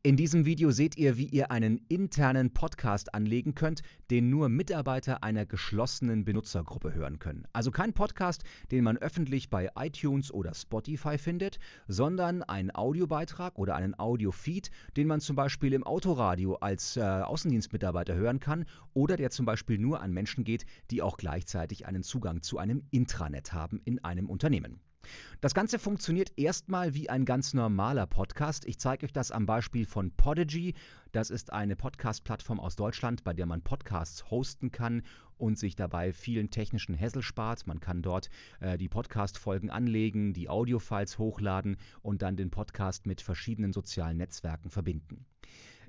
In diesem Video seht ihr, wie ihr einen internen Podcast anlegen könnt, den nur Mitarbeiter einer geschlossenen Benutzergruppe hören können. Also kein Podcast, den man öffentlich bei iTunes oder Spotify findet, sondern ein Audiobeitrag oder einen Audiofeed, den man zum Beispiel im Autoradio als Außendienstmitarbeiter hören kann oder der zum Beispiel nur an Menschen geht, die auch gleichzeitig einen Zugang zu einem Intranet haben in einem Unternehmen. Das Ganze funktioniert erstmal wie ein ganz normaler Podcast. Ich zeige euch das am Beispiel von Podigy. Das ist eine Podcast-Plattform aus Deutschland, bei der man Podcasts hosten kann und sich dabei vielen technischen Hassel spart. Man kann dort die Podcast-Folgen anlegen, die Audiofiles hochladen und dann den Podcast mit verschiedenen sozialen Netzwerken verbinden.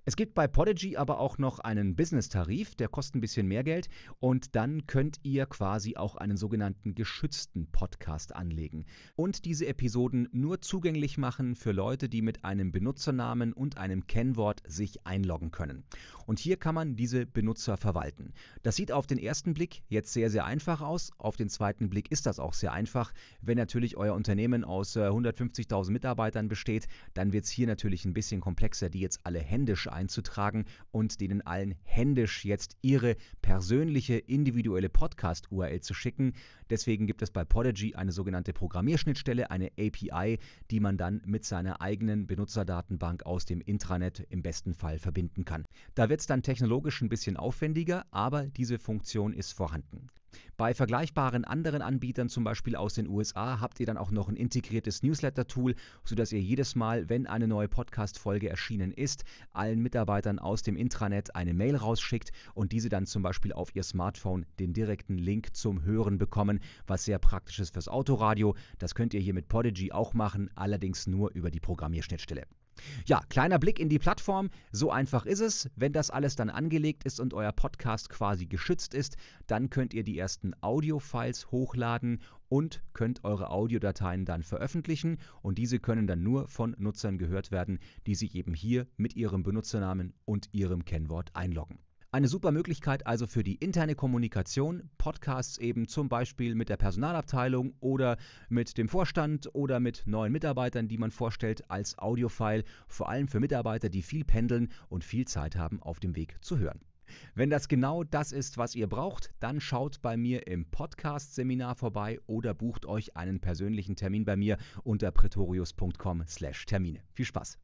Es gibt bei Podigy aber auch noch einen Business-Tarif, der kostet ein bisschen mehr Geld und dann könnt ihr quasi auch einen sogenannten geschützten Podcast anlegen und diese Episoden nur zugänglich machen für Leute, die mit einem Benutzernamen und einem Kennwort sich einloggen können. Und hier kann man diese Benutzer verwalten. Das sieht auf den ersten Blick jetzt sehr, sehr einfach aus. Auf den zweiten Blick ist das auch sehr einfach. Wenn natürlich euer Unternehmen aus 150.000 Mitarbeitern besteht, dann wird es hier natürlich ein bisschen komplexer, die jetzt alle händisch einzutragen und denen allen händisch jetzt ihre persönliche individuelle Podcast-URL zu schicken. Deswegen gibt es bei Podigy eine sogenannte Programmierschnittstelle, eine API, die man dann mit seiner eigenen Benutzerdatenbank aus dem Intranet im besten Fall verbinden kann. Da wird es dann technologisch ein bisschen aufwendiger, aber diese Funktion ist vorhanden. Bei vergleichbaren anderen Anbietern, zum Beispiel aus den USA, habt ihr dann auch noch ein integriertes Newsletter-Tool, sodass ihr jedes Mal, wenn eine neue Podcast-Folge erschienen ist, allen Mitarbeitern aus dem Intranet eine Mail rausschickt und diese dann zum Beispiel auf ihr Smartphone den direkten Link zum Hören bekommen, was sehr praktisch ist fürs Autoradio. Das könnt ihr hier mit Podigy auch machen, allerdings nur über die Programmierschnittstelle. Ja, kleiner Blick in die Plattform. So einfach ist es. Wenn das alles dann angelegt ist und euer Podcast quasi geschützt ist, dann könnt ihr die ersten Audio-Files hochladen und könnt eure Audiodateien dann veröffentlichen. Und diese können dann nur von Nutzern gehört werden, die sich eben hier mit ihrem Benutzernamen und ihrem Kennwort einloggen. Eine super Möglichkeit also für die interne Kommunikation, Podcasts eben zum Beispiel mit der Personalabteilung oder mit dem Vorstand oder mit neuen Mitarbeitern, die man vorstellt als Audiofile, vor allem für Mitarbeiter, die viel pendeln und viel Zeit haben, auf dem Weg zu hören. Wenn das genau das ist, was ihr braucht, dann schaut bei mir im Podcast-Seminar vorbei oder bucht euch einen persönlichen Termin bei mir unter pretorius.com/Termine. Viel Spaß!